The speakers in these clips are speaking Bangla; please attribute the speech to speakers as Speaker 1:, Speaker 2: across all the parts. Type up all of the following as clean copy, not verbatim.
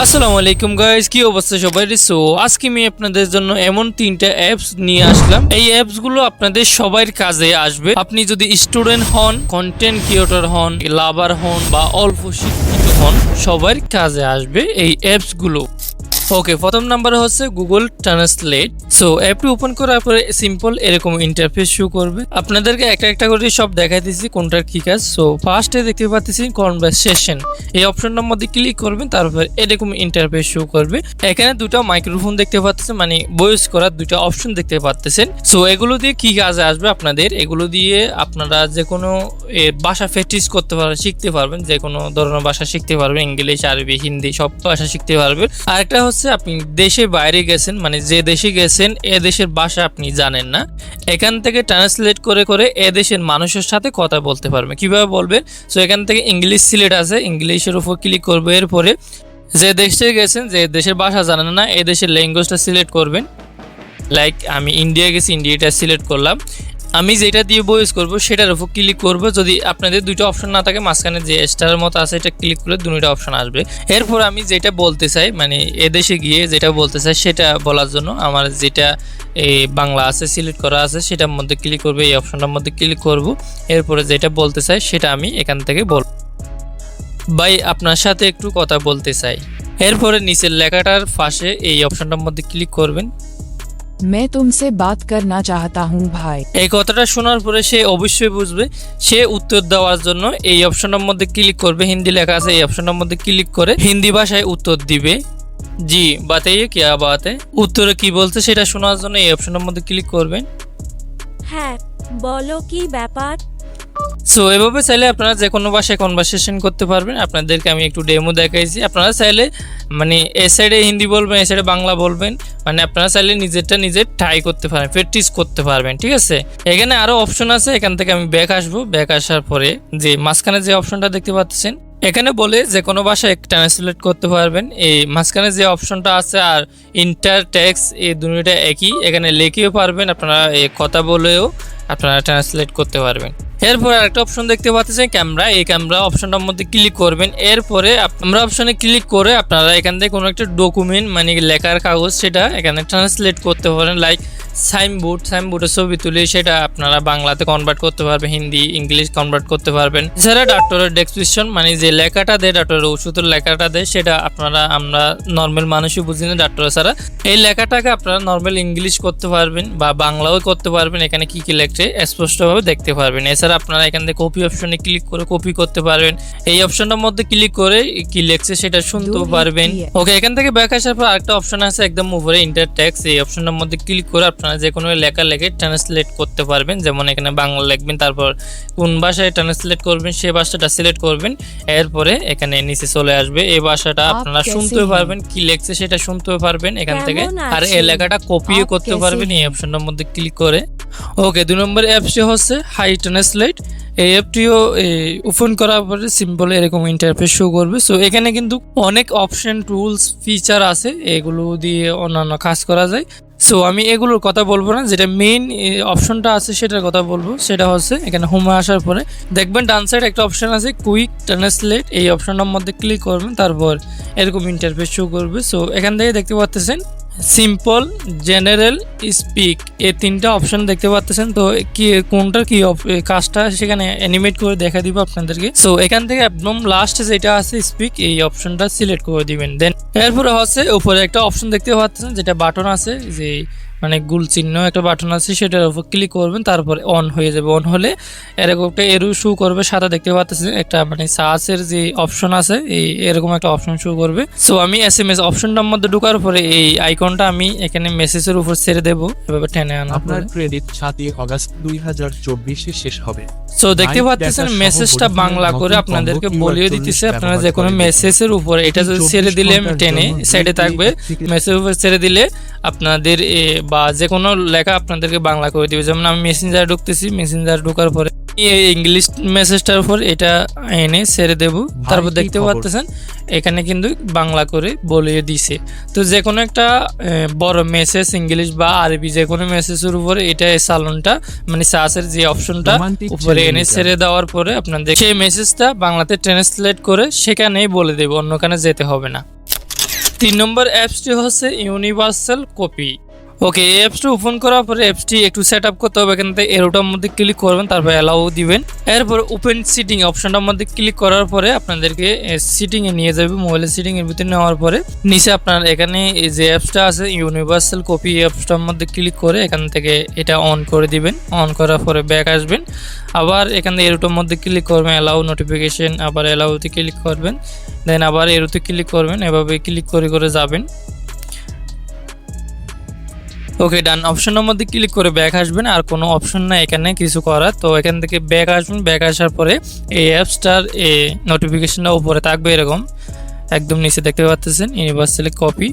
Speaker 1: আসসালামু আলাইকুম গাইস, কি অবস্থা সবাই? সো আজকে আমি আপনাদের জন্য এমন তিনটা অ্যাপস নিয়ে আসলাম। এই অ্যাপস গুলো আপনাদের সবার কাজে আসবে। আপনি যদি স্টুডেন্ট হন, কন্টেন্ট ক্রিয়েটর হন, লাভার হন বা অল্প শিক্ষিত হন, সবার কাজে আসবে এই অ্যাপস গুলো। ওকে, প্রথম নাম্বার হচ্ছে গুগল ট্রান্সলেট। সো অ্যাপটি ওপেন করার পরে সিম্পল এরকম ইন্টারফেস শো করবে। আপনাদেরকে একটা একটা করে সব দেখাইতেছি কোনটার কি কাজ। সো ফার্স্টে দেখতে পাচ্ছি কনভারসেশন, এই অপশনটার মধ্যে ক্লিক করবেন, তারপর এরকম ইন্টারফেস শো করবে। এখানে দুটো মাইক্রোফোন দেখতে পাচ্ছেন, মানে ভয়েস করার দুটো অপশন দেখতে পাচ্ছেন। সো এগুলো দিয়ে কি কাজে আসবে আপনাদের? এগুলো দিয়ে আপনারা যে কোনো ভাষা প্র্যাকটিস করতে পারবেন, শিখতে পারবেন, যে কোনো ধরনের ভাষা শিখতে পারবেন, ইংলিশ, আরবি, হিন্দি সব ভাষা শিখতে পারবেন। আরেকটা হচ্ছে আপনি দেশের বাইরে গেছেন, মানে যে দেশে গেছেন এ দেশের ভাষা আপনি জানেন না, এখান থেকে ট্রান্সলেট করে করে এ দেশের মানুষের সাথে কথা বলতে পারবেন। কিভাবে বলবেন? সো এখান থেকে ইংলিশ সিলেক্ট আছে, ইংলিশের উপর ক্লিক করবে। এরপরে যে দেশে গেছেন, যে দেশের ভাষা জানেন না, এ দেশের ল্যাঙ্গুয়েজটা সিলেক্ট করবেন। লাইক আমি ইন্ডিয়া গেছি, ইন্ডিয়াটা সিলেক্ট করলাম। আমি যেটা দিয়ে ভয়েস করব সেটার উপর ক্লিক করব। যদি আপনাদের দুটো অপশন না থাকে, মাঝখানে যে স্টারের মতো আছে এটা ক্লিক করলে দুটো অপশন আসবে। এরপর আমি যেটা বলতে চাই, মানে এদেশে গিয়ে যেটা বলতে চাই সেটা বলার জন্য আমার যেটা বাংলা আছে সিলেক্ট করা আছে সেটার মধ্যে ক্লিক করবে, এই অপশনটার মধ্যে ক্লিক করব। এরপরে যেটা বলতে চাই সেটা আমি এখান থেকে বলব। ভাই আপনার সাথে একটু কথা বলতে চাই। এরপরে নিচের লেখাটার পাশে এই অপশনটার মধ্যে ক্লিক করবেন।
Speaker 2: मैं तुमसे बात करना चाहता हूँ भाई।
Speaker 1: এই কথাটা শোনার পরে সে অবশ্যই বুঝবে, সে উত্তর দেওয়ার জন্য এই অপশনের মধ্যে ক্লিক করবে। হিন্দি লেখা আছে, এই অপশনের মধ্যে ক্লিক করে হিন্দি ভাষায় উত্তর দিবে। জি বাতাইয়ে কিয়া বাত হ্যায়, উত্তরে কি বলছে সেটা শোনার জন্য এই অপশনের মধ্যে ক্লিক করবেন।
Speaker 3: হ্যাঁ বলো কি ব্যাপার।
Speaker 1: সো এভাবে চাইলে আপনারা যে কোনো ভাষায় কনভারসেশন করতে পারবেন। আপনাদেরকে আমি একটু ডেমো দেখাইছি। আপনারা চাইলে মানে এ সাইডে হিন্দি বলবেন, এ সাইডে বাংলা বলবেন, মানে আপনারা চাইলে নিজেরটা নিজে ট্রাই করতে পারেন, প্র্যাকটিস করতে পারবেন। ঠিক আছে, এখানে আরও অপশন আছে। এখান থেকে আমি ব্যাক আসবো। ব্যাক আসার পরে যে মাঝখানে যে অপশনটা দেখতে পাচ্ছেন, এখানে বলে যে কোনো ভাষায় ট্রান্সলেট করতে পারবেন। এই মাঝখানে যে অপশনটা আছে আর ইন্টার টেক্সট, এই দুটোটা একই, এখানে লিখেও পারবেন, আপনারা কথা বলেও আপনারা ট্রান্সলেট করতে পারবেন। এরপর আরেকটা অপশন দেখতে পাচ্ছেন ক্যামেরা, এই ক্যামেরা অপশনটার মধ্যে ক্লিক করবেন। এরপরে আমরা অপশনে ক্লিক করে আপনারা এখান থেকে কোনো একটা ডকুমেন্ট, মানে লেখার কাগজ, সেটা এখানে ট্রান্সলেট করতে পারেন। লাইক সাইনবোর্ডের ছবি তুলে সেটা আপনারা বাংলাতে কনভার্ট করতে পারবেন, হিন্দি ইংলিশ কনভার্ট করতে পারবেন। এছাড়া ডাক্তারের ডেসক্রিপশন, মানে যে লেখাটা দেয় ডাক্তারের ওষুধের লেখাটা দেয়, সেটা আমরা নর্মাল মানুষই বুঝি না ডাক্তার ছাড়া। এই লেখাটাকে আপনারা নর্মাল ইংলিশ করতে পারবেন বা বাংলাও করতে পারবেন। এখানে কি কি লেখছে স্পষ্টভাবে দেখতে পারবেন। এছাড়া আপনারা এখান থেকে কপি অপশনে ক্লিক করে কপি করতে পারবেন। এই অপশনটার মধ্যে ক্লিক করে কি লেখছে সেটা শুনতে পারবেন। ওকে, এখান থেকে ব্যাক আসার পর আরেকটা অপশন আছে একদম উপরে, ইন্টার টেক্সট। এই অপশনটার মধ্যে ক্লিক করে আপনারা যে কোনো লেখা লেখে ট্রান্সলেট করতে পারবেন। যেমন এখানে বাংলা লিখবেন, তারপর কোন ভাষায় ট্রান্সলেট করবেন সেই ভাষাটা সিলেক্ট করবেন। এরপরে এখানে নিচে চলে আসবে, এই ভাষাটা আপনারা শুনতে পারবেন, কি লেখছে সেটা শুনতে পারবেন এখান থেকে। আর এই লেখাটা কপিও করতে পারবেন এই অপশনটার মধ্যে ক্লিক করে। ওকে, 2 নম্বর অ্যাপসটি হচ্ছে হাই ট্রান্সলেট। এই অ্যাপটিও ওপেন করার পরে সিম্পল এরকম ইন্টারফেস শো করবে। সো এখানে কিন্তু অনেক অপশন, টুলস, ফিচার আছে, এগুলো দিয়ে অন্যান্য কাজ করা যায়। সো আমি এগুলোর কথা বলবো না, যেটা মেইন অপশনটা আছে সেটার কথা বলবো। সেটা হচ্ছে এখানে হোমে আসার পরে দেখবেন ডান সাইড একটা অপশন আছে কুইক ট্রান্সলেট, এই অপশনটার মধ্যে ক্লিক করবেন, তারপর এরকম ইন্টারফেস শো করবে। সো এখান থেকে দেখতে পাচ্ছেন সিম্পল, জেনারেল, স্পিক, এই তিনটা অপশন দেখতে পাচ্ছেন। তো কি কোনটার কি কাজটা সেখানে অ্যানিমেট করে দেখা দিব আপনাদেরকে। সো এখান থেকে একদম লাস্ট যেটা আছে স্পিক, এই অপশনটা সিলেক্ট করে দিবেন। দেন এরপরে হচ্ছে উপরে একটা অপশন দেখতে পাচ্ছেন যেটা বাটন আছে, যে মানে গোল চিহ্ন একটা বাটন আছে, সেটার উপর ক্লিক করবেন, তারপরে অন হয়ে যাবে। অন হলে এরকম একটা এরো শো করবে, সাদা দেখতে পাচ্ছেন একটা মানে সার্চের যে অপশন আছে, এরকম একটা অপশন শো করবে। সো আমি SMS অপশনটার মধ্যে ঢোকার পরে এই আইকনটা আমি এখানে মেসেজের উপর ছেড়ে দেবো, এভাবে টেনে আনা।
Speaker 4: আপনার ক্রেডিট 7 আগস্ট 2024 শেষ হবে।
Speaker 1: সো দেখতে পাচ্ছেন মেসেজটা বাংলা করে আপনাদেরকে বলিয়ে দিতেছে। আপনারা যে কোনো মেসেজের উপরে এটা যদি ছেড়ে দিলে টেনে সাইডে থাকবে, মেসেজের উপর ছেড়ে দিলে আপনাদের বা যে কোনো লেখা আপনাদেরকে বাংলা করে দিবে। যেমন আমি মেসেঞ্জার ঢুকতেছি, মেসেঞ্জার ঢোকার পরে ইংলিশ মেসেজটার উপর এটা এনে ছেড়ে দেব। তারপর দেখতে পাচ্ছেন এখানে কিন্তু বাংলা করে বলিয়ে দিছে। তো যে কোনো একটা বড় মেসেজ ইংলিশ বা আরবি যে কোনো মেসেজের উপরে এটা সালনটা মানে সার্চের যে অপশনটা উপরে এনে ছেড়ে দেওয়ার পরে আপনাদের সেই মেসেজটা বাংলাতে ট্রান্সলেট করে সেখানেই বলে দেব, অন্যখানে যেতে হবে না। 3 নম্বর অ্যাপসটি হচ্ছে ইউনিভার্সাল কপি। ওকে, এই অ্যাপসটি ওপেন করার পরে অ্যাপসটি একটু সেট আপ করতে হবে। এখান থেকে এরোটার মধ্যে ক্লিক করবেন, তারপর অ্যালাউ দিবেন। এরপর ওপেন সিটিং অপশনটার মধ্যে ক্লিক করার পরে আপনাদেরকে সিটিংয়ে নিয়ে যাবে। মোবাইলের সিটিংয়ের ভিতরে নেওয়ার পরে নিচে আপনার এখানে এই যে অ্যাপসটা আছে ইউনিভার্সাল কপি, অ্যাপসটার মধ্যে ক্লিক করে এখান থেকে এটা অন করে দিবেন। অন করার পরে ব্যাক আসবেন, আবার এখান থেকে এরোটার মধ্যে ক্লিক করবেন, অ্যালাউ নোটিফিকেশন, আবার অ্যালাউতে ক্লিক করবেন, দেন আবার এরোতে ক্লিক করবেন। এভাবে ক্লিক করে করে যাবেন। ওকে, ডান অপশনের মধ্যে ক্লিক করে ব্যাক আসবেন। আর কোনো অপশন নাই এখানে কিছু করার, তো এখান থেকে ব্যাক আসবেন। ব্যাক আসার পরে এই অ্যাপসটার নোটিফিকেশনটা উপরে থাকবে এরকম, একদম নিচে দেখতে পাচ্ছেন ইউনিভার্সাল কপি।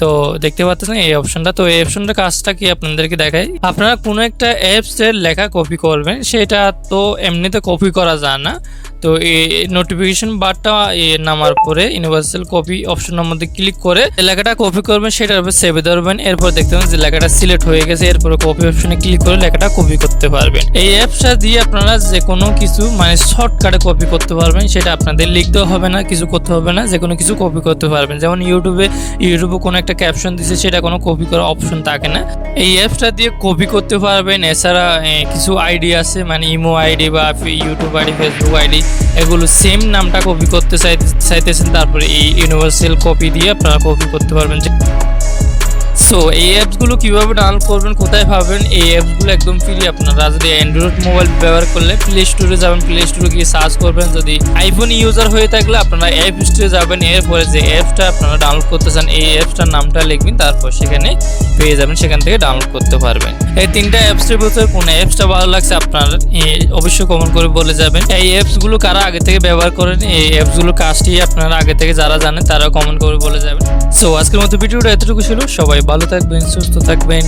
Speaker 1: তো দেখতে পাচ্ছেন এই অপশনটা। তো এই অপশনটার কাজটা কি আপনাদেরকে দেখাই। আপনারা কোনো একটা অ্যাপসের লেখা কপি করবেন, সেটা তো এমনিতে কপি করা যায় না। তো এই নোটিফিকেশন বারটা নামার পরে ইউনিভার্সাল কপি অপশনের মধ্যে ক্লিক করে যে লেখাটা কপি করবেন সেটার উপর সেভ ধরবেন। এরপর দেখতে পাবেন যে লেখাটা সিলেক্ট হয়ে গেছে। এরপর কপি অপশনে ক্লিক করে লেখাটা কপি করতে পারবেন। এই অ্যাপসটা দিয়ে আপনারা যে কোনো কিছু মানে শর্টকাটে কপি করতে পারবেন। সেটা আপনাদের লিখতেও হবে না, কিছু করতে হবে না, যে কোনো কিছু কপি করতে পারবেন। যেমন ইউটিউবে কোনো একটা ক্যাপশন দিছে, সেটা কোনো কপি করার অপশন থাকে না। এই অ্যাপসটা দিয়ে কপি করতে পারবেন। এছাড়া কিছু আইডি আছে, মানে ইমো আইডি বা ইউটিউব আইডি, ফেসবুক আইডি, এগুলো সেম নামটা কপি করতে চাইতেছেন, তারপরে এই ইউনিভার্সাল কপি দিয়ে আপনারা কপি করতে পারবেন। সো এই অ্যাপসগুলো কীভাবে ডাউনলোড করবেন, কোথায় পাবেন? এই অ্যাপসগুলো একদম ফ্রি। আপনারা যদি অ্যান্ড্রয়েড মোবাইল ব্যবহার করলে প্লে স্টোরে যাবেন, প্লে স্টোরে গিয়ে সার্চ করবেন। যদি আইফোন ইউজার হয়ে থাকলে আপনারা অ্যাপ স্টোরে যাবেন। এরপরে যে অ্যাপসটা আপনারা ডাউনলোড করতে চান এই অ্যাপসটার নামটা লিখবেন, তারপর সেখানে পেয়ে যাবেন, সেখান থেকে ডাউনলোড করতে পারবেন। এই 3টা অ্যাপসের ভিতরে কোন অ্যাপসটা ভালো লাগছে আপনার অবশ্যই কমেন্ট করে বলে যাবেন। এই অ্যাপসগুলো কারা আগে থেকে ব্যবহার করেন, এই অ্যাপসগুলোর কাজটি আপনারা আগে থেকে যারা জানেন তারা কমেন্ট করে বলে যাবেন। সো আজকের মতো ভিডিওটা এতটুকু ছিল। সবাই ভালো থাকবেন, সুস্থ থাকবেন।